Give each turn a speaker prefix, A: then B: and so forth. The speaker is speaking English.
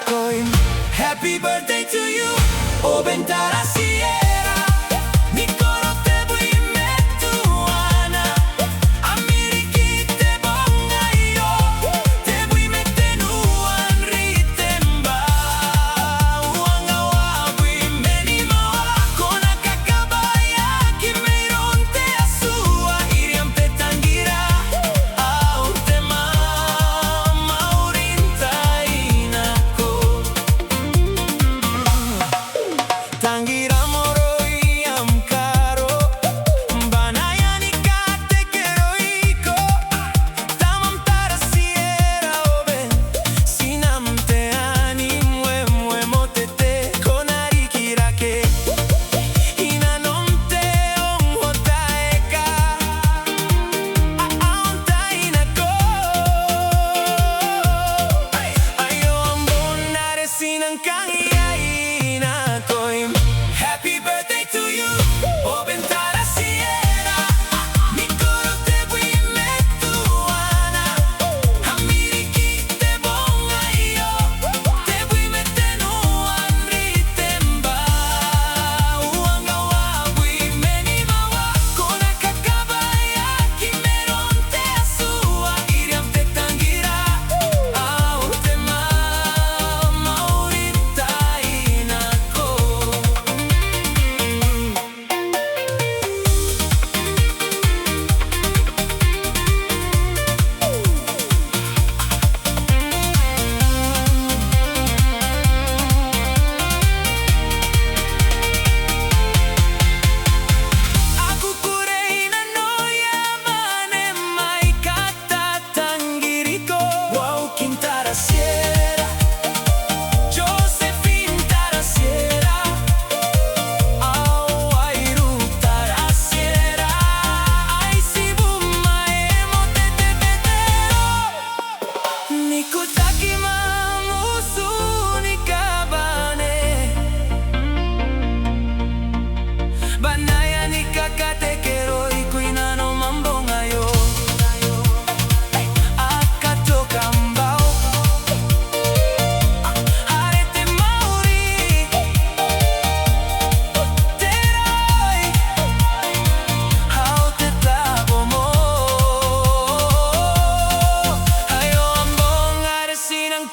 A: ko'y happy birthday to you. O bentara sierra, mi coro te voy metuana. Ameriki te bonga yo, te voy metenuan ritemba. Uanga wabui meni mawa, kona kakabaya kimeiron te asua. Iriam petangira, aurte maurintainako. Tangira moroi am karo, banayani kate keroiko. Tamam tara sierra oben, sinam te ani mwe motete konari kirake. Inanom te onhotaeka, aontainako. Ayo ambonare sinang kangiyaina ko'y happy birthday to you. O bentara sierra, mi coro te voy metuana. Ameriki te bonga yo, te voy metenuan ritemba. Uanga wabui meni mawa, kona kakabaya kimeron te asua. Iriam te tangira, aurte maurintainako. Aku kureina noia mane mai kata tangiriko. Wow kintara sierra, Josephine tara sierra, au airu tara sierra. Ai sibuma emotete betero, nikutaki mamusu nikabane. Banaya nikakate keroi kuinano mambonga yo. Akatoka mbao, arete mauri teroi, haute tabomo. Ayo ambonga resinang